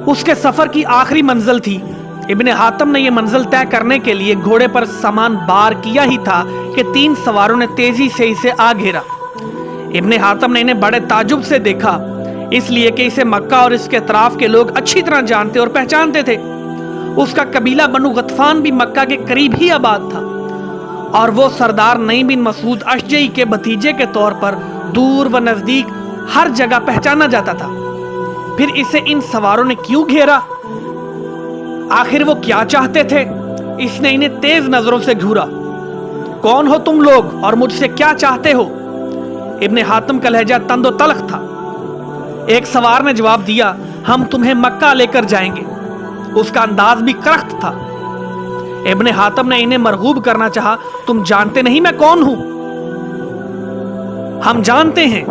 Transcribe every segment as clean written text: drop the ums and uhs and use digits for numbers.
उसके सफर की आखिरी मंजिल थी। इब्ने हातम ने यह मंजिल तय करने के लिए घोड़े पर सामान बार किया ही था कि 3 सवारों ने तेजी से इसे आ घेरा। इब्ने हातम ने इन्हें बड़े ताजुब से देखा, इसलिए कि इसे मक्का और इसके अतराफ के लोग अच्छी तरह जानते और पहचानते थे। उसका कबीला बनु गतफान भी मक्का के करीब ही आबाद था और वो सरदार नईम बिन मसूद अशजई के भतीजे के तौर पर दूर व नजदीक हर जगह पहचाना जाता था। फिर इसे इन सवारों ने क्यों घेरा? आखिर वो क्या चाहते थे? इसने इन्हें तेज नजरों से घूरा। कौन हो तुम लोग और मुझसे क्या चाहते हो? इब्ने हातम का लहजा तंदो तलख था। एक सवार ने जवाब दिया, हम तुम्हें मक्का लेकर जाएंगे। उसका अंदाज भी करख्त था। इब्ने हातम ने इन्हें मरगूब करना चाहा, तुम जानते नहीं मैं कौन हूं? हम जानते हैं।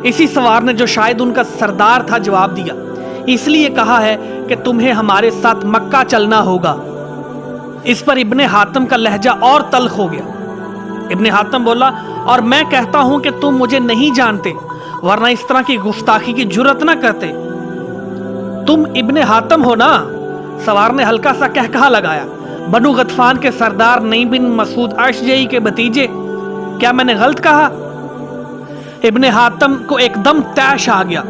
इसी सवार ने, जो शायद उनका सरदार था, जवाब दिया, इसलिए कहा है कि तुम्हें हमारे साथ मक्का चलना होगा। इस पर इब्ने हातम का लहजा और तल्ख हो गया। इब्ने हातम बोला, और मैं कहता हूं कि तुम मुझे नहीं जानते, वरना इस तरह की गुस्ताखी की जुर्रत ना करते। तुम इब्ने हातम हो ना? सवार ने हल्का सा कहकहा लगाया। बनु गतफान के सरदार नईम बिन मसूद अशजई के भतीजे, क्या मैंने गलत कहा? इब्ने हातम को एकदम तैश आ गया।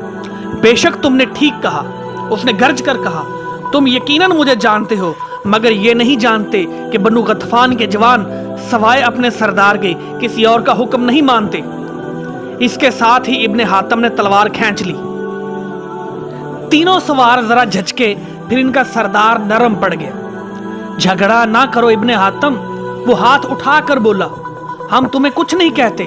बेशक तुमने ठीक कहा। उसने गर्ज कर कहा, तुम यकीनन मुझे जानते हो, मगर ये नहीं जानते कि बनु गतफान के जवान सवाए अपने सरदार के किसी और का हुक्म नहीं मानते। इसके साथ ही इब्ने हातम ने तलवार खींच ली। तीनों सवार जरा झचके, फिर इनका सरदार नरम पड़ गया। झगड़ा ना करो इब्ने हातम, वो हाथ उठाकर बोला, हम तुम्हें कुछ नहीं कहते।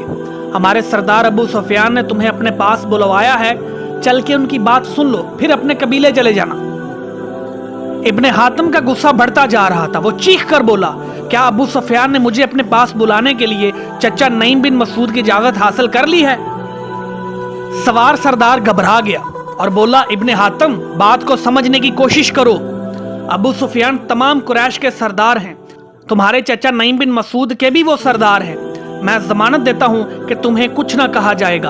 हमारे सरदार अबू सुफियान ने तुम्हें अपने पास बुलवाया है, चल के उनकी बात सुन लो, फिर अपने कबीले चले जाना। इब्ने हातम का गुस्सा बढ़ता जा रहा था। वो चीख कर बोला, क्या अबू सुफियान ने मुझे अपने पास बुलाने के लिए चचा नईम बिन मसूद की इजाजत हासिल कर ली है? सवार सरदार घबरा गया और बोला, इब्ने हातम, बात को समझने की कोशिश करो। अबू सुफियान तमाम कुरैश के सरदार हैं, तुम्हारे चचा नईम बिन मसूद के भी वो सरदार हैं। मैं जमानत देता हूं कि तुम्हें कुछ ना कहा जाएगा।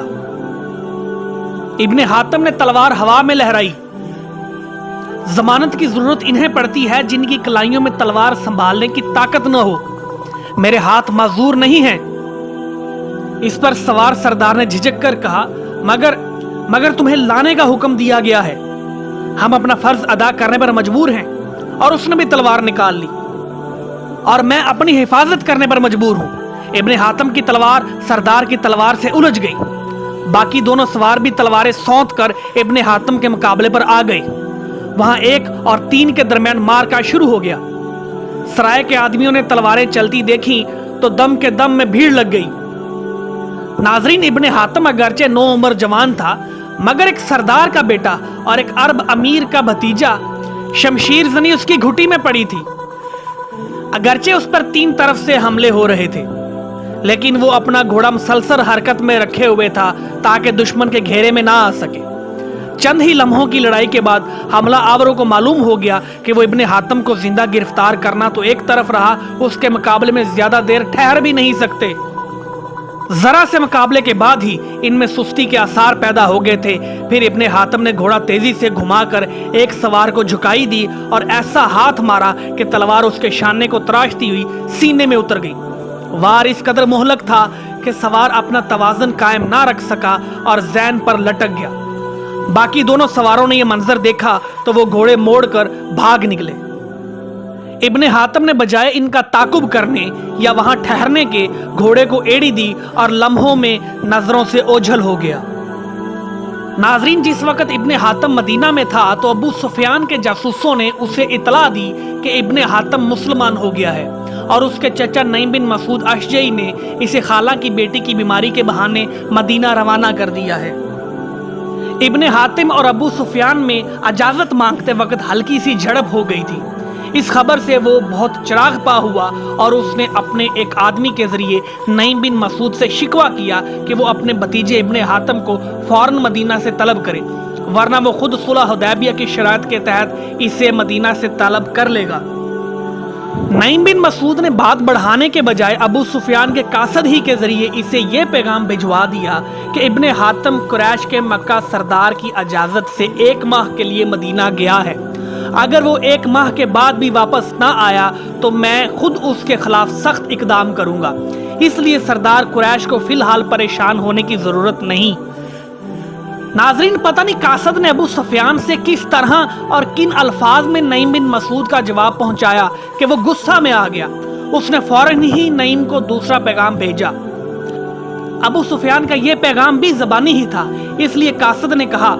इब्ने हातम ने तलवार हवा में लहराई। जमानत की जरूरत इन्हें पड़ती है जिनकी कलाइयों में तलवार संभालने की ताकत न हो। मेरे हाथ माजूर नहीं हैं। इस पर सवार सरदार ने झिझक कर कहा, मगर तुम्हें लाने का हुक्म दिया गया है। हम अपना फर्ज अदा करने पर मजबूर हैं। और उसने भी तलवार निकाल ली। और मैं अपनी हिफाजत करने पर मजबूर हूं। इब्ने हातम की तलवार सरदार की तलवार से उलझ गई। बाकी दोनों सवार भी तलवारें सौंत कर इब्ने हातम के मुकाबले पर आ गए। वहां 1 और 3 के दरमियान मारका शुरू हो गया। सराय के आदमियों ने तलवारें चलती देखी तो दम के दम में भीड़ लग गई। नाजरीन, इब्ने हातम अगरचे 9 उम्र जवान था, मगर एक सरदार का बेटा और एक अरब अमीर का भतीजा शमशीर जनी उसकी घुटी में पड़ी थी। अगरचे उस पर 3 तरफ से हमले हो रहे थे, लेकिन वो अपना घोड़ा मुसलसल हरकत में रखे हुए था ताकि दुश्मन के घेरे में ना आ सके। चंद ही लम्हों की लड़ाई के बाद हमला आवरों को मालूम हो गया कि वो इब्ने हातम को जिंदा गिरफ्तार करना तो एक तरफ रहा, उसके मुकाबले में ज्यादा देर ठहर भी नहीं सकते। जरा से मुकाबले के बाद ही इनमें सुस्ती के आसार पैदा हो गए थे। फिर इब्ने हातम ने घोड़ा तेजी से घुमाकर एक सवार को झुकाई दी और ऐसा हाथ मारा कि तलवार उसके शाने को तराशती हुई सीने में उतर गई। वार इस कदर मोहलक था कि सवार अपना तवाजन कायम ना रख सका और जैन पर लटक गया। बाकी दोनों सवारों ने यह मंजर देखा तो वो घोड़े मोड़कर भाग निकले। इब्ने हातम ने बजाय इनका ताकुब करने या वहां ठहरने के घोड़े को एड़ी दी और लम्हों में नजरों से ओझल हो गया। नाजरीन, जिस वक्त इब्ने हातम मदीना में था तो अबू सुफियान के जासूसों ने उसे इतला दी कि इब्ने हातम मुसलमान हो गया है और उसके चचा नईम बिन मसूद अशजई ने इसे खाला की बेटी की बीमारी के बहाने मदीना रवाना कर दिया है। इब्ने हातिम और अबू सुफियान में इजाजत मांगते वक्त हल्की सी झड़प हो गई थी। इस खबर से वो बहुत चिराग पा हुआ और उसने अपने एक आदमी के जरिए नईम बिन मसूद से शिकवा किया कि वो अपने भतीजे इब्ने हातम को फौरन मदीना से तलब करे, वरना वो खुद सुलह हुदैबिया की शराइत के तहत इसे मदीना से तलब कर लेगा। नईम बिन मसूद ने बात बढ़ाने के बजाय अबू सुफियान के कासद ही के जरिए इसे ये पैगाम भिजवा दिया कि इब्ने हातिम कुरैश के मक्का सरदार की इजाजत से 1 माह के लिए मदीना गया है। अगर वो 1 माह के बाद भी वापस ना आया तो मैं खुद उसके खिलाफ सख्त इकदाम करूंगा। इसलिए सरदार कुरैश को फिलहाल परेशान होने की जरूरत नहीं। नाजरीन, पता नहीं कासद ने अबू सुफियान से किस तरह और किन अल्फाज में नईम बिन मसूद का जवाब पहुंचाया कि वो गुस्सा में आ गया। उसने फौरन ही नईम को दूसरा पैगाम भेजा। अबू सुफियान का ये पैगाम भी ज़बानी ही था, इसलिए कासद ने कहा,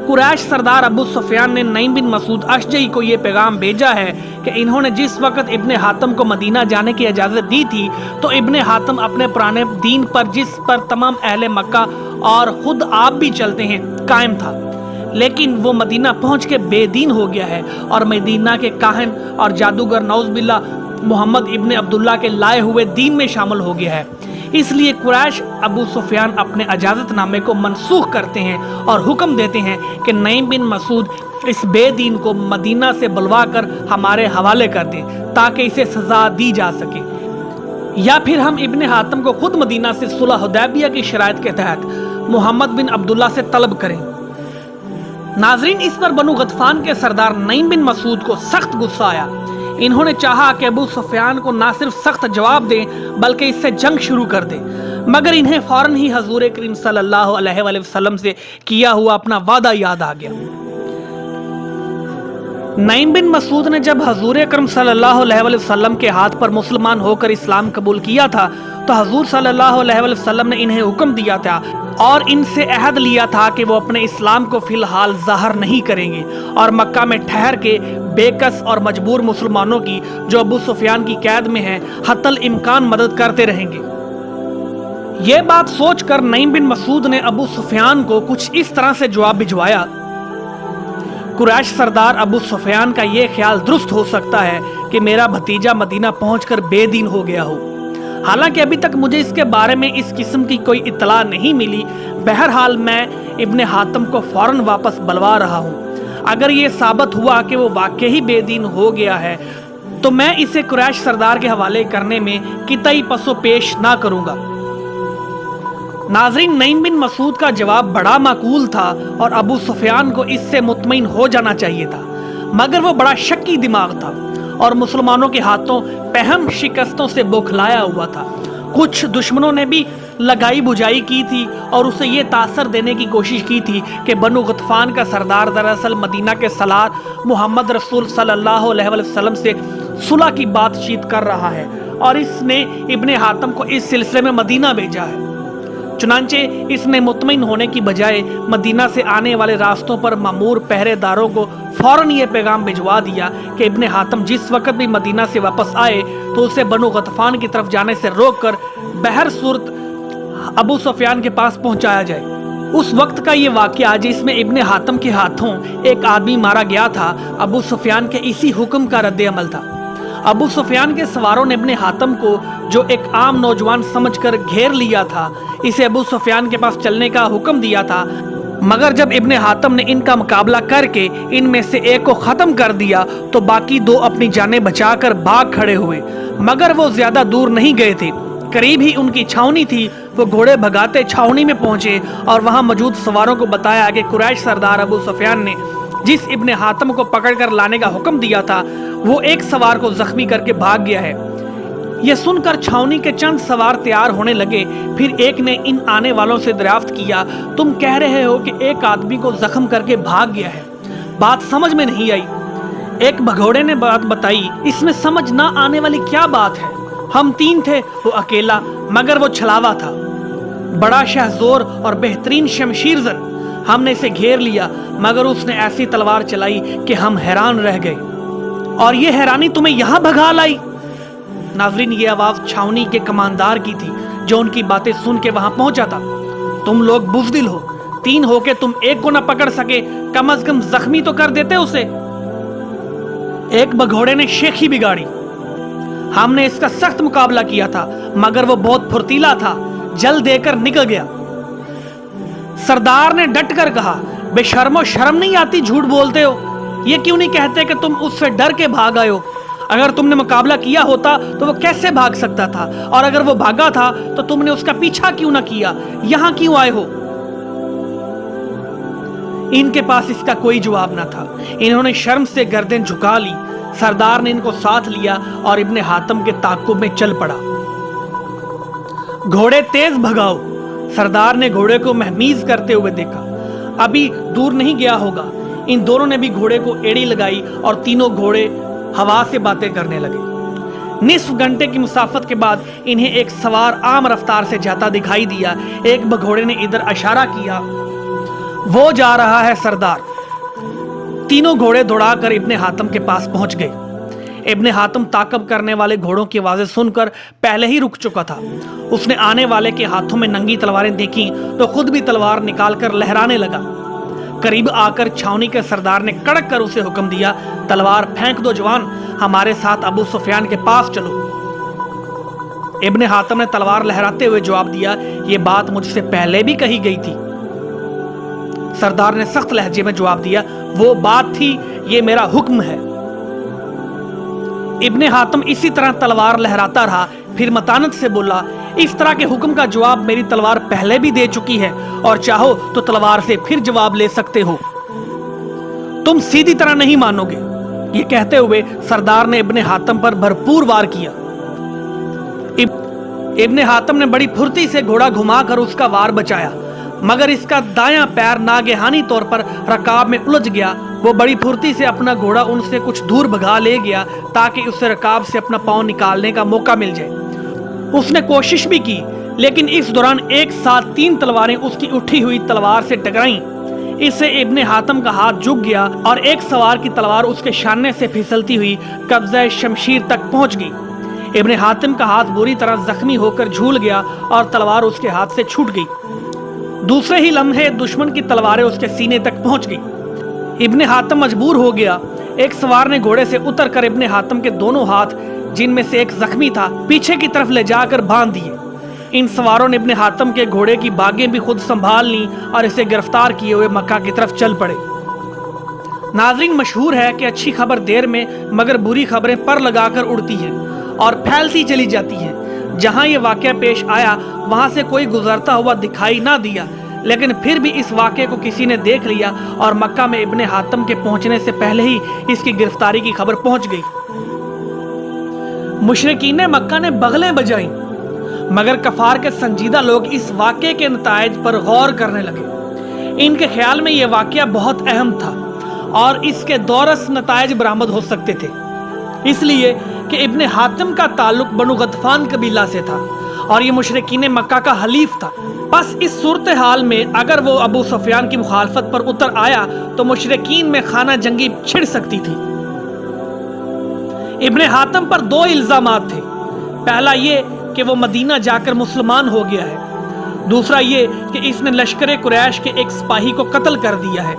कुरैश सरदार अबू सुफियान ने नईम बिन मसूद अशजई को ये पैगाम भेजा है कि इन्होंने जिस वक्त इब्ने हातिम को मदीना जाने की इजाज़त दी थी तो इब्ने हातिम अपने पुराने दीन पर, जिस पर तमाम अहले मक्का और खुद आप भी चलते हैं, कायम था। लेकिन वो मदीना पहुंच के बेदीन हो गया है और मदीना के काहिन और जादूगर नौज़ मोहम्मद इब्ने अब्दुल्ला के लाए हुए दीन में शामिल हो गया है। इसलिए कुरैश अबू सुफियान अपने इजाज़तनामे को मनसूख करते हैं और हुक्म देते हैं कि नईम बिन मसूद इस बेदीन को मदीना से बुलवा कर हमारे हवाले कर दे ताकि इसे सज़ा दी जा सके, या फिर हम इब्ने हातिम को खुद मदीना से सुलह हुदैबिया की शराइत के तहत मोहम्मद बिन अब्दुल्ला से तलब करें। नाजरीन, इस पर बनु गतफान के सरदार नईम बिन मसूद को सख्त गुस्सा आया। इन्होंने चाहा कि अबू सुफियान को ना सिर्फ सख्त जवाब दें बल्कि इससे जंग शुरू कर दें, मगर इन्हें फौरन ही हजूर करीम सल्लल्लाहु अलैहि वसल्लम से किया हुआ अपना वादा याद आ गया। नईम बिन मसूद ने जब हजूर अकरम सल्लल्लाहु अलैहि वसल्लम के हाथ पर मुसलमान होकर इस्लाम कबूल किया था तो हजूर सल्लल्लाहु अलैहि वसल्लम ने इन्हें हुक्म दिया था और इनसे अहद लिया था कि वो अपने इस्लाम को फिलहाल ज़ाहिर नहीं करेंगे और मक्का में ठहर के बेकस और मजबूर मुसलमानों की, जो अबू सुफियान की कैद में हैं, हत्तल इम्कान मदद करते रहेंगे। ये बात सोचकर नईम बिन मसूद ने अबू सुफियान को कुछ इस तरह से जवाब भिजवाया, कुरैश सरदार अबू सुफियान का ये ख्याल दुरुस्त हो सकता है कि मेरा भतीजा मदीना पहुंचकर बेदीन हो गया हो। हालांकि अभी तक मुझे इसके बारे में इस किस्म की कोई इत्तला नहीं मिली। बहरहाल मैं इब्ने हातिम को फौरन वापस बुलवा रहा हूँ। अगर ये साबित हुआ कि वो वाकई ही बेदीन हो गया है तो मैं इसे कुरैश सरदार के हवाले करने में कितई पसो पेश ना करूँगा। नाज़रीन, नईम बिन मसूद का जवाब बड़ा माकूल था और अबू सुफियान को इससे मुतमईन हो जाना चाहिए था, मगर वो बड़ा शक्की दिमाग था और मुसलमानों के हाथों पहम शिकस्तों से बौखलाया हुआ था। कुछ दुश्मनों ने भी लगाई बुझाई की थी और उसे ये तासर देने की कोशिश की थी कि बनु गतफान का सरदार दरअसल मदीना के सलार मोहम्मद रसूल सल्लल्लाहु अलैहि वसल्लम से सुलह की बातचीत कर रहा है और इसने इब्ने हातिम को इस सिलसिले में मदीना भेजा है। चुनांचे इसने मुतमईन होने की बजाय मदीना से आने वाले रास्तों पर मामूर पहरेदारों को फौरन ये पैगाम भिजवा दिया कि इब्ने हातिम जिस वक्त भी मदीना से वापस आए तो उसे बनु गतफान की तरफ जाने से रोककर बहर सूरत अबू सुफियान के पास पहुंचाया जाए। उस वक्त का ये वाकया जिसमें इब्ने हातिम के हाथों एक आदमी मारा गया था, अबू सुफियान के इसी हुक्म का रद्द अमल था। अबू सुफियान के सवारों ने इब्ने हातिम को, जो एक आम नौजवान समझकर घेर लिया था, इसे अबू सुफियान के पास चलने का हुक्म दिया था, मगर जब इब्ने हातिम ने इनका मुकाबला करके इनमें से एक को ख़त्म कर दिया तो बाकी 2 अपनी जानें बचाकर भाग खड़े हुए, मगर वो ज़्यादा दूर नहीं गए थे। करीब ही उनकी छावनी थी। वो घोड़े भगाते छावनी में पहुंचे और वहां मौजूद सवारों को बताया कि कुरैश सरदार अबू सुफियान ने जिस इब्ने हातिम को पकड़कर लाने का हुक्म दिया था वो एक सवार को जख्मी करके भाग गया है। यह सुनकर छावनी के चंद सवार तैयार होने लगे। फिर एक ने इन आने वालों से दरियाफ्त किया, तुम कह रहे हो कि एक आदमी को जख्म करके भाग गया है? बात समझ में नहीं आई। एक भगोड़े ने बात बताई, इसमें समझ ना आने वाली क्या बात है? हम 3 थे, वो अकेला, मगर वो छलावा था, बड़ा शहजोर और बेहतरीन शमशीरजन। हमने इसे घेर लिया मगर उसने ऐसी तलवार चलाई कि हम हैरान रह गए। और ये हैरानी तुम्हें यहाँ भगा लाई? नाजरीन, ये आवाज छावनी के कमांदार की थी जो उनकी बातें सुन के वहां पहुंचा था। तुम लोग बुज़दिल हो, 3 होके तुम एक को न पकड़ सके, कम अज कम जख्मी तो कर देते उसे। एक भगोड़े ने शेखी बिगाड़ी। हमने इसका सख्त मुकाबला किया था मगर वो बहुत फुर्तीला था, जल देकर निकल गया। सरदार ने डट कर कहा, बेशर्मो शर्म नहीं आती, झूठ बोलते हो। ये क्यों नहीं कहते कि तुम उससे डर के भाग आए हो? अगर तुमने मुकाबला किया होता तो वो कैसे भाग सकता था, और अगर वो भागा था तो तुमने उसका पीछा क्यों ना किया, यहां क्यों आए हो? इनके पास इसका कोई जवाब ना था। इन्होंने शर्म से गर्दन झुका ली। सरदार ने इनको साथ लिया और इब्ने हातिम के ताक़ुब में चल पड़ा। घोड़े तेज भगाओ। सरदार ने घोड़े को महमीज करते हुए देखा, अभी दूर नहीं गया होगा। इन दोनों ने भी घोड़े को एड़ी लगाई और तीनों घोड़े हवा से बातें करने लगे। निस्फ घंटे की मुसाफत के बाद इन्हें एक सवार आम रफ्तार से जाता दिखाई दिया। एक घोड़े ने इधर इशारा किया, वो जा रहा है सरदार। तीनों घोड़े दौड़ाकर इब्ने हातिम के पास पहुंच गए। इब्ने हातिम ताकब करने वाले घोड़ों की आवाजें सुनकर पहले ही रुक चुका था। उसने आने वाले के हाथों में नंगी तलवारें देखी तो खुद भी तलवार निकालकर लहराने लगा। करीब आकर छावनी के सरदार ने कड़क कर उसे हुक्म दिया, तलवार फेंक दो जवान, हमारे साथ अबू सुफियान के पास चलो। इब्ने हातिम ने तलवार लहराते हुए जवाब दिया, ये बात मुझसे पहले भी कही गई थी। सरदार ने सख्त लहजे में जवाब दिया, वो बात थी, ये मेरा हुक्म है। इब्ने हातिम इसी तरह तलवार लहराता रहा, फिर मतानत से बोला, इस तरह के हुक्म का जवाब मेरी तलवार पहले भी दे चुकी है, और चाहो तो तलवार से फिर जवाब ले सकते हो, तुम सीधी तरह नहीं मानोगे। ये कहते हुए सरदार ने इब्ने हातिम पर भरपूर वार किया। इब्ने हातिम ने बड़ी फुर्ती से घोड़ा घुमाकर उसका वार बचाया, मगर इसका दायां पैर नागेहानी तौर पर रकाब में उलझ गया। वो बड़ी फुर्ती से अपना घोड़ा उनसे कुछ दूर भगा ले गया ताकि उसे रकाब से अपना पांव निकालने का मौका मिल जाए। उसने कोशिश भी की, लेकिन इस दौरान एक साथ 3 तलवारें उसकी उठी हुई तलवार से टकराईं। इससे इब्ने हातिम का हाथ झुक गया और एक सवार की तलवार उसके शाने से फिसलती हुई कब्ज़ा शमशीर तक पहुंच गई। इब्ने हातिम का हाथ बुरी तरह जख्मी होकर झूल गया और तलवार उसके हाथ से छूट गई। दूसरे ही लम्हे दुश्मन की तलवारें उसके सीने तक पहुंच गई। इब्ने हातिम मजबूर हो गया। एक सवार ने घोड़े से उतरकर इब्ने हातिम के दोनों हाथ, जिनमें से एक जख्मी था, पीछे की तरफ ले जाकर बांध दिए। इन सवारों ने इब्ने हातिम के घोड़े की बागें भी खुद संभाल ली और इसे गिरफ्तार किए हुए मक्का की तरफ चल पड़े। नाज़रीन, मशहूर है कि अच्छी खबर देर में मगर बुरी खबरें पर लगाकर उड़ती हैं और फैलती चली जाती हैं। जहां ये वाकया पेश आया वहां से कोई गुजरता हुआ दिखाई ना दिया, लेकिन फिर भी इस वाकये को किसी ने देख लिया और मक्का में इब्ने हातिम के पहुंचने से पहले ही इसकी गिरफ्तारी की खबर पहुंच गई। मुशरिकीन मक्का ने बगलें बजाई, मगर कफार के संजीदा लोग इस वाकये के नताइज पर गौर करने लगे। इनके ख्याल में यह वाकया बहुत अहम था और इसके दौरस नताइज बरामद हो सकते थे, इसलिए कि इब्ने हातिम का ताल्लुक बनु गतफान कबीला से था और ये मुशरिकीन मक्का का हलीफ था। बस इस सूरत हाल में अगर वो अबू सुफियान की मुखालफत पर उतर आया तो मुशरिकीन में खाना जंगी छिड़ सकती थी। इब्ने हातिम पर 2 इल्जामात थे। पहला ये कि वो मदीना जाकर मुसलमान हो गया है, दूसरा ये कि इसने लश्कर कुरैश के एक सिपाही को कत्ल कर दिया है।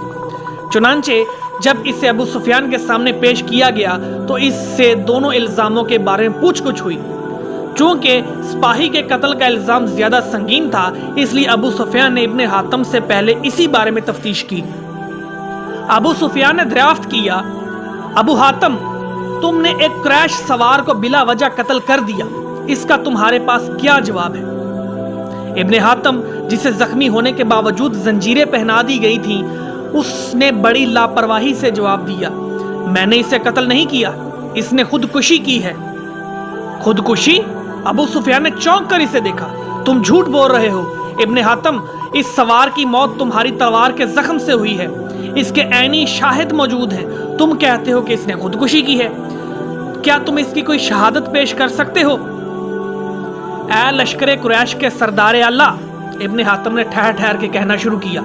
चुनांचे जब इसे अबू सुफियान के सामने पेश किया गया तो इससे दोनों इल्जामों के बारे में पूछ-गुछ हुई। चूंकि सिपाही के कत्ल का इल्जाम ज्यादा संगीन था, इसलिए अबू सुफियान ने इब्ने हातिम से पहले इसी बारे में तफ्तीश की। अबू सुफियान ने दरियाफ्त किया, अबू हातिम, तुमने एक कुरैश सवार को बिला वजह कत्ल कर दिया, इसका तुम्हारे पास क्या जवाब है? इब्ने हातिम, जिसे जख्मी होने के बावजूद जंजीरें पहना दी गई थी, उसने बड़ी लापरवाही से जवाब दिया, मैंने इसे कत्ल नहीं किया, इसने खुदकुशी की है। खुदकुशी? अबू सुफियान ने चौंक कर इसे देखा। तुम झूठ बोल रहे हो इब्ने हातिम, इस सवार की मौत तुम्हारी तलवार के जख्म से हुई है, इसके ऐनी शाहिद मौजूद हैं। तुम कहते हो कि इसने खुदकुशी की है, क्या तुम इसकी कोई शहादत पेश कर सकते हो? ऐ लश्कर कुरैश के सरदार आला, इब्ने हातिम ने ठहर ठहर के कहना शुरू किया,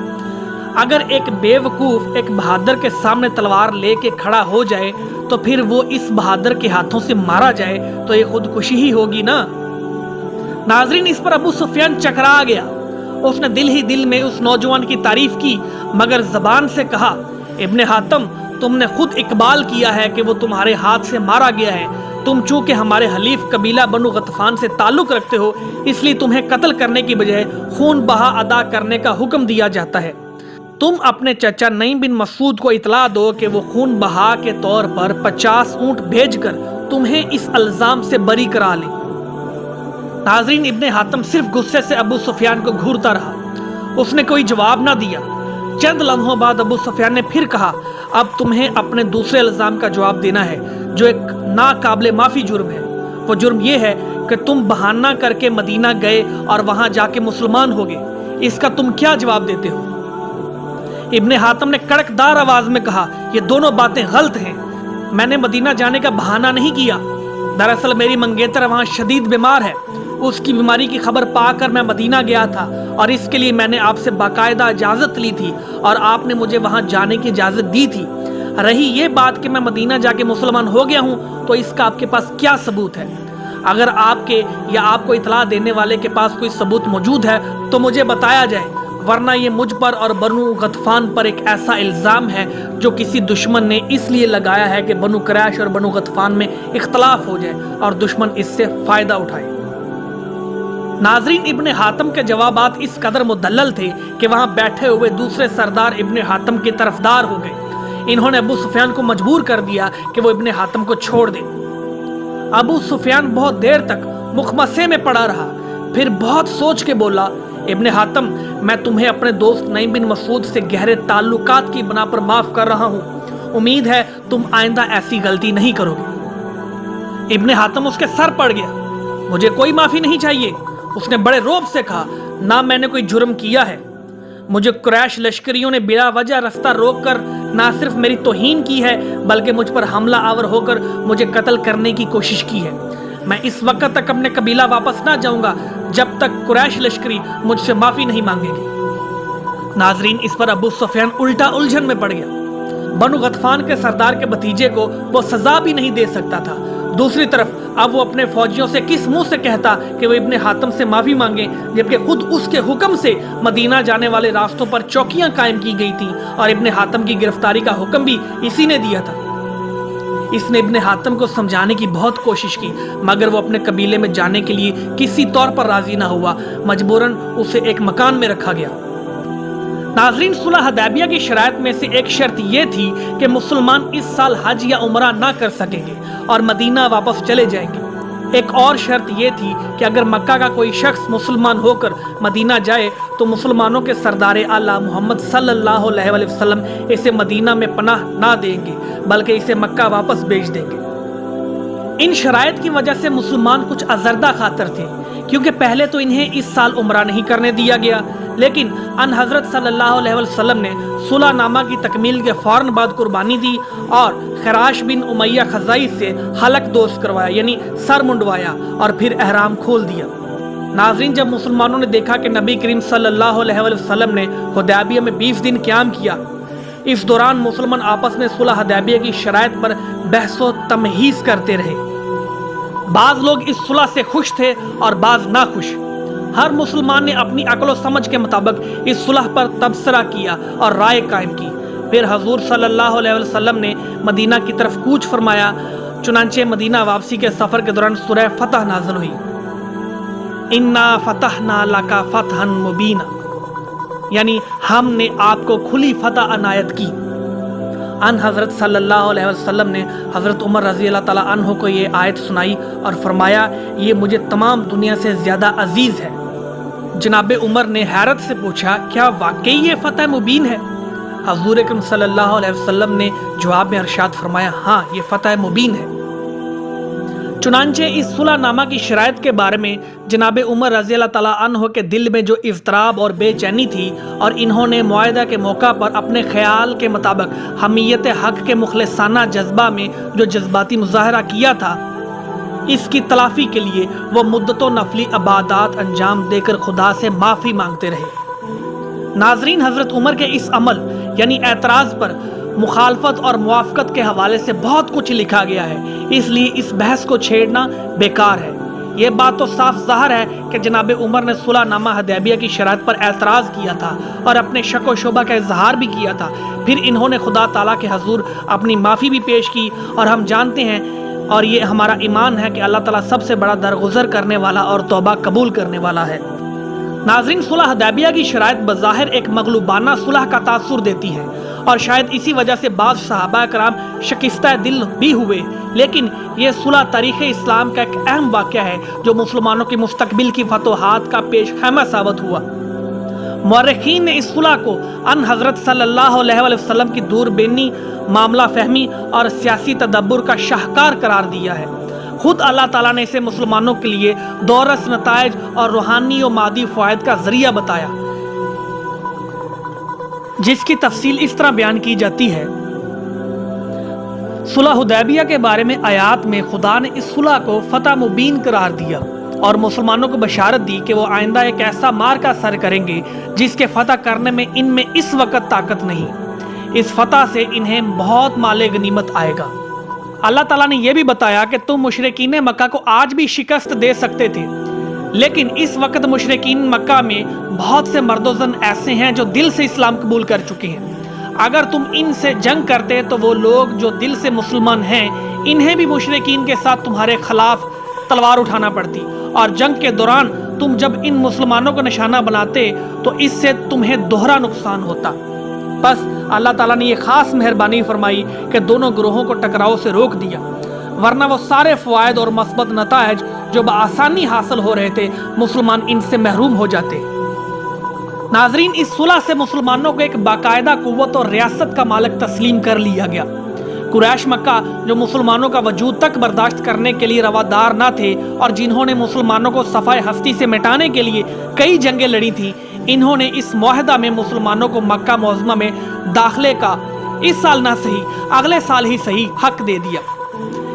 अगर एक बेवकूफ एक बहादुर के सामने तलवार लेके खड़ा हो जाए तो फिर वो इस बहादुर के हाथों से मारा जाए तो ये खुदकुशी ही होगी ना। नाजरीन, इस पर अबू सुफियान चकरा गया। उसने दिल ही दिल में उस नौजवान की तारीफ की, मगर जबान से कहा, इब्ने हातिम, तुमने खुद इकबाल किया है कि वो तुम्हारे हाथ से मारा गया है। तुम चूंकि हमारे हलीफ कबीला बनु गतफान से ताल्लुक रखते हो, इसलिए तुम्हें कत्ल करने की बजाय खून बहा अदा करने का हुक्म दिया जाता है। तुम अपने चचा नईम बिन मसूद को इतला दो कि वो खून बहा के तौर पर 50 ऊंट भेजकर तुम्हें इस इल्जाम से बरी करा लें। नाजरीन, इब्ने हातम सिर्फ गुस्से से अबू सुफियान को घूरता रहा। उसने कोई जवाब ना दिया। चंद लम्हों बाद अबू सुफियान ने फिर कहा, अब तुम्हें अपने दूसरे इल्जाम का जवाब देना है, जो एक नाकाबिले माफी जुर्म है। वो जुर्म ये है कि तुम बहाना करके मदीना गए और वहां जाके मुसलमान हो गए। इसका तुम क्या जवाब देते हो? इब्ने हातम ने कड़कदार आवाज में कहा, ये दोनों बातें गलत हैं। मैंने मदीना जाने का बहाना नहीं किया। दरअसल मेरी मंगेतर वहां शदीद बीमार है। उसकी बीमारी की खबर पाकर मैं मदीना गया था और इसके लिए मैंने आपसे बाकायदा इजाज़त ली थी और आपने मुझे वहां जाने की इजाज़त दी थी। रही ये बात कि मैं मदीना जाके मुसलमान हो गया हूं, तो इसका आपके पास क्या सबूत है? अगर आपके या आपको इतला देने वाले के पास कोई सबूत मौजूद है तो मुझे बताया जाए, वरना ये मुझ पर और बनु गतफान पर एक ऐसा इल्ज़ाम है जो किसी दुश्मन ने इसलिए लगाया है कि बनु कुरैश और बनु गतफान में इख्तलाफ हो जाए और दुश्मन इससे फ़ायदा उठाए। नाजरीन, इब्ने हातम के जवाबात इस कदर मुदल्लल थे कि वहां बैठे हुए दूसरे सरदार इब्ने हातम के तरफदार हो गए। इन्होंने अबू सुफियान को मजबूर कर दिया कि वो इब्ने हातम को छोड़ दे। अबू सुफियान बहुत देर तक मुखमसे में पड़ा रहा, फिर बहुत सोच के बोला, इब्ने हातम, मैं तुम्हें अपने दोस्त नईम बिन मसूद से गहरे ताल्लुकात की बना पर माफ कर रहा हूँ। उम्मीद है तुम आइंदा ऐसी गलती नहीं करोगे। इब्ने हातम उसके सर पड़ गया। मुझे कोई माफी नहीं चाहिए, उसने बड़े रौब से कहा। ना मैंने कोई जुर्म किया है। मुझे कुरैश लश्करियों ने बिला वजह रास्ता रोककर ना सिर्फ मेरी तौहीन की है, बल्कि मुझ पर हमला आवर होकर मुझे कत्ल करने की कोशिश की है। मैं इस वक्त तक अपने कबीला वापस ना जाऊंगा जब तक कुरैश लश्करी मुझसे माफी नहीं मांगेगी। नाजरीन, इस पर अबू सुफियान उल्टा उलझन में पड़ गया। बनु गतफान के सरदार के भतीजे को वो सजा भी नहीं दे सकता था। दूसरी तरफ अब वो अपने फौजियों से किस मुंह से कहता कि वो इब्ने हातम से माफी मांगे, जबकि खुद उसके हुक्म से मदीना जाने वाले रास्तों पर चौकियां कायम की गई थी और इब्ने हातम की गिरफ्तारी का हुक्म भी इसी ने दिया था। इसने इब्ने हातम को समझाने की बहुत कोशिश की, मगर वो अपने कबीले में जाने के लिए किसी तौर पर राजी ना हुआ। मजबूरन उसे एक मकान में रखा गया। नाजरीन, सुलह हदैबिया की शराइत में से एक शर्त यह थी कि मुसलमान इस साल हज या उमरा ना कर सकेंगे और मदीना वापस चले जाएंगे। एक और शर्त यह थी कि अगर मक्का का कोई शख्स मुसलमान होकर मदीना जाए तो मुसलमानों के सरदार आला मोहम्मद सल्लल्लाहु अलैहि वसल्लम इसे मदीना में पनाह ना देंगे, बल्कि इसे मक्का वापस भेज देंगे। इन शराइत की वजह से मुसलमान कुछ अजरदा खातर थे, क्योंकि पहले तो इन्हें इस साल उमरा नहीं करने दिया गया, लेकिन अन हजरत सल्लल्लाहु अलैहि वसल्लम ने सुलह नामा की तकमील के फौरन बाद कुर्बानी दी और खराश बिन उमैया खज़ाई से हलक दोस्त करवाया, यानी सर मुंडवाया और फिर एहराम खोल दिया। नाज़रीन, जब मुसलमानों ने देखा कि नबी करीम सल्लल्लाहु अलैहि वसल्लम ने हुदैबिया में 20 दिन क़याम किया, इस दौरान मुसलमान आपस में सुलह हदैबिया की शराइत पर बहसो तमहीज़ करते रहे। बाज़ लोग इस सुलह से खुश थे और बाज़ ना खुश। हर मुसलमान ने अपनी अक्ल व समझ के मुताबिक इस सुलह पर तबसरा किया और राय कायम की। फिर हजूर सल्लल्लाहु अलैहि वसल्लम ने मदीना की तरफ कूच फरमाया। चुनांचे मदीना वापसी के सफ़र के दौरान सूरह फतह नाज़िल हुई। इन्ना फतहना लका फतहन मुबीना, यानी हमने आपको खुली फतह अनायत की। अन हज़रत सल्लल्लाहु अलैहि वसल्लम ने हज़रत उमर रज़ी अल्लाह ताला अन्हो को ये आयत सुनाई और फरमाया, ये मुझे तमाम दुनिया से ज़्यादा अजीज़ है। जनाब उमर ने हैरत से पूछा, क्या वाकई ये फतह मुबीन है? हज़ूर अकरम सल्लल्लाहु अलैहि वसल्लम ने जवाब में इरशाद फरमाया, हाँ, ये फतह मुबीन है। चुनांचे इस सुलह नामा की शराइत के बारे में जनाब उमर रज़ी अल्लाह ताला अन्हो के दिल में जो इज़्तिराब और बेचैनी थी और इन्होंने मुआहदा के मौका पर अपने ख्याल के मुताबिक हमीयत हक़ के मुखलिसाना जज्बा में जो जज्बाती मुजाहरा किया था, इसकी तलाफ़ी के लिए वो मुद्दतों नफली इबादत अंजाम देकर खुदा से माफ़ी मांगते रहे। नाजरीन, हज़रत उमर के इस अमल यानी एतराज़ पर मुखालफत और मुआफ़क़त के हवाले से बहुत कुछ लिखा गया है, इसलिए इस बहस को छेड़ना बेकार है। ये बात तो साफ ज़ाहिर है कि जनाब उमर ने सुलह नामा हदैबिया की शराइत पर एतराज़ किया था और अपने शक व शुबा का इजहार भी किया था। फिर इन्होंने खुदा ताला के हजूर अपनी माफ़ी भी पेश की और हम जानते हैं और ये हमारा ईमान है कि अल्लाह ताला सबसे बड़ा दरगुजर करने वाला और तौबा कबूल करने वाला है। नाज़रीन, सुलह हदैबिया की शराइत बज़ाहिर एक मगलूबाना सुलह का तासुर देती है اور شاید اسی وجہ سے بعض صحابہ کرام شکستہ دل بھی ہوئے، لیکن یہ صلح تاریخ اسلام کا ایک اہم واقعہ ہے جو مسلمانوں کی مستقبل کی فتوحات کا پیش خیمہ ثابت ہوا۔ مورخین نے اس صلح کو ان حضرت صلی اللہ علیہ وسلم کی دور بینی، معاملہ فہمی اور سیاسی تدبر کا شاہکار قرار دیا ہے۔ خود اللہ تعالیٰ نے اسے مسلمانوں کے لیے دورس نتائج اور روحانی و مادی فوائد کا ذریعہ بتایا، جس کی تفصیل اس طرح بیان کی جاتی ہے۔ صلح حدیبیہ کے بارے میں آیات میں خدا نے اس صلح کو فتح مبین قرار دیا اور مسلمانوں کو بشارت دی کہ وہ آئندہ ایک ایسا معرکہ سر کریں گے جس کے فتح کرنے میں ان میں اس وقت طاقت نہیں۔ اس فتح سے انہیں بہت مال غنیمت آئے گا۔ اللہ تعالیٰ نے یہ بھی بتایا کہ تم مشرکین مکہ کو آج بھی شکست دے سکتے تھے، لیکن اس وقت مشرکین مکہ میں بہت سے مرد و زن ایسے ہیں جو دل سے اسلام قبول کر چکے ہیں۔ اگر تم ان سے جنگ کرتے تو وہ لوگ جو دل سے مسلمان ہیں انہیں بھی مشرکین کے ساتھ تمہارے خلاف تلوار اٹھانا پڑتی، اور جنگ کے دوران تم جب ان مسلمانوں کو نشانہ بناتے تو اس سے تمہیں دوہرا نقصان ہوتا۔ بس اللہ تعالیٰ نے یہ خاص مہربانی فرمائی کہ دونوں گروہوں کو ٹکراؤ سے روک دیا، ورنہ وہ سارے فوائد اور مثبت نتائج جو بآسانی حاصل ہو رہے تھے مسلمان ان سے محروم ہو جاتے۔ ناظرین، اس صلح سے مسلمانوں کو ایک باقاعدہ قوت اور ریاست کا مالک تسلیم کر لیا گیا۔ قریش مکہ جو مسلمانوں کا وجود تک برداشت کرنے کے لیے روادار نہ تھے اور جنہوں نے مسلمانوں کو صفائے ہستی سے مٹانے کے لیے کئی جنگیں لڑی تھیں، انہوں نے اس معاہدہ میں مسلمانوں کو مکہ معظمہ میں داخلے کا اس سال نہ صحیح اگلے سال ہی صحیح حق دے دیا۔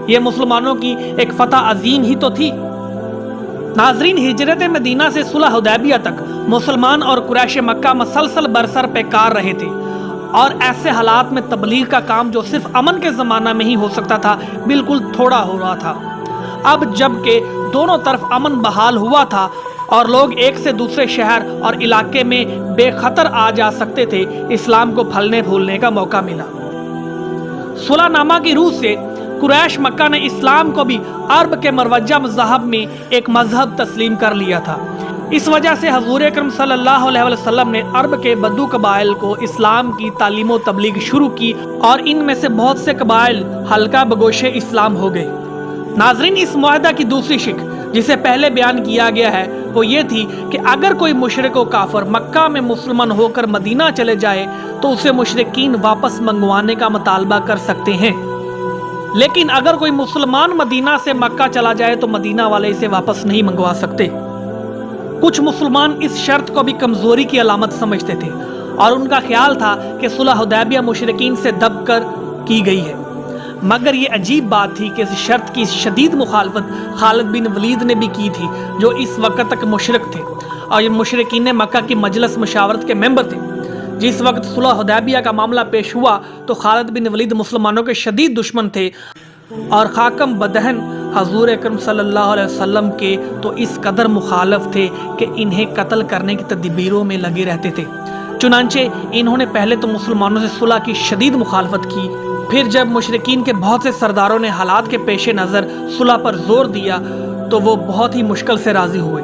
یہ مسلمانوں کی ایک فتح عظیم ہی تو تھی۔ ناظرین، ہجرت مدینہ سے صلح حدیبیہ تک مسلمان اور قریش مکہ مسلسل برسر پیکار رہے تھے، اور ایسے حالات میں تبلیغ کا کام جو صرف امن کے زمانہ میں ہی ہو سکتا تھا بالکل تھوڑا ہو رہا تھا۔ اب جب کہ دونوں طرف امن بحال ہوا تھا اور لوگ ایک سے دوسرے شہر اور علاقے میں بے خطر آ جا سکتے تھے، اسلام کو پھلنے پھولنے کا موقع ملا۔ صلح نامہ کی روح سے قریش مکہ نے اسلام کو بھی عرب کے مروجہ مذہب میں ایک مذہب تسلیم کر لیا تھا۔ اس وجہ سے حضور اکرم صلی اللہ علیہ وسلم نے عرب کے بدو قبائل کو اسلام کی تعلیم و تبلیغ شروع کی، اور ان میں سے بہت سے قبائل حلقہ بگوش اسلام ہو گئے۔ ناظرین، اس معاہدہ کی دوسری شق جسے پہلے بیان کیا گیا ہے وہ یہ تھی کہ اگر کوئی مشرک و کافر مکہ میں مسلمان ہو کر مدینہ چلے جائے تو اسے مشرکین واپس منگوانے کا مطالبہ کر سکتے ہیں، لیکن اگر کوئی مسلمان مدینہ سے مکہ چلا جائے تو مدینہ والے اسے واپس نہیں منگوا سکتے۔ کچھ مسلمان اس شرط کو بھی کمزوری کی علامت سمجھتے تھے، اور ان کا خیال تھا کہ صلح حدیبیہ مشرکین سے دب کر کی گئی ہے، مگر یہ عجیب بات تھی کہ اس شرط کی شدید مخالفت خالد بن ولید نے بھی کی تھی، جو اس وقت تک مشرک تھے اور یہ مشرکین مکہ کی مجلس مشاورت کے ممبر تھے۔ جس وقت صلح حدیبیہ کا معاملہ پیش ہوا تو خالد بن ولید مسلمانوں کے شدید دشمن تھے، اور خاکم بدہن حضور اکرم صلی اللہ علیہ وسلم کے تو اس قدر مخالف تھے کہ انہیں قتل کرنے کی تدبیروں میں لگے رہتے تھے۔ چنانچہ انہوں نے پہلے تو مسلمانوں سے صلح کی شدید مخالفت کی، پھر جب مشرکین کے بہت سے سرداروں نے حالات کے پیش نظر صلح پر زور دیا تو وہ بہت ہی مشکل سے راضی ہوئے۔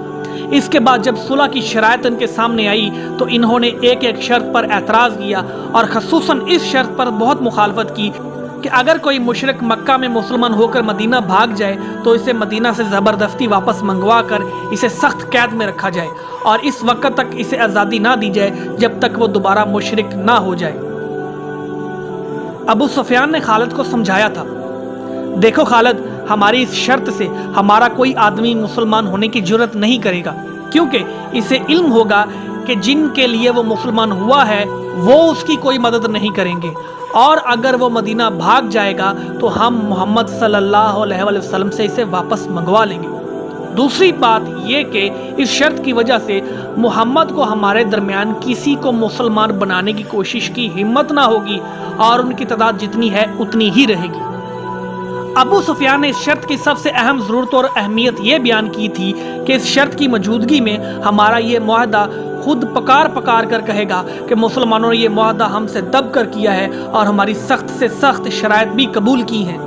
اس کے بعد جب صلح کی شرائط ان کے سامنے آئی تو انہوں نے ایک ایک شرط پر اعتراض کیا، اور خصوصاً اس شرط پر بہت مخالفت کی کہ اگر کوئی مشرک مکہ میں مسلمان ہو کر مدینہ بھاگ جائے تو اسے مدینہ سے زبردستی واپس منگوا کر اسے سخت قید میں رکھا جائے، اور اس وقت تک اسے آزادی نہ دی جائے جب تک وہ دوبارہ مشرک نہ ہو جائے۔ ابو سفیان نے خالد کو سمجھایا تھا، دیکھو خالد، ہماری اس شرط سے ہمارا کوئی آدمی مسلمان ہونے کی جرت نہیں کرے گا، کیونکہ اسے علم ہوگا کہ جن کے لیے وہ مسلمان ہوا ہے وہ اس کی کوئی مدد نہیں کریں گے، اور اگر وہ مدینہ بھاگ جائے گا تو ہم محمد صلی اللہ علیہ وسلم سے اسے واپس منگوا لیں گے۔ دوسری بات یہ کہ اس شرط کی وجہ سے محمد کو ہمارے درمیان کسی کو مسلمان بنانے کی کوشش کی ہمت نہ ہوگی، اور ان کی تعداد جتنی ہے اتنی ہی رہے گی۔ ابو سفیان نے اس شرط کی سب سے اہم ضرورت اور اہمیت یہ بیان کی تھی کہ اس شرط کی موجودگی میں ہمارا یہ معاہدہ خود پکار کر کہے گا کہ مسلمانوں نے یہ معاہدہ ہم سے دب کر کیا ہے اور ہماری سخت سے سخت شرائط بھی قبول کی ہیں۔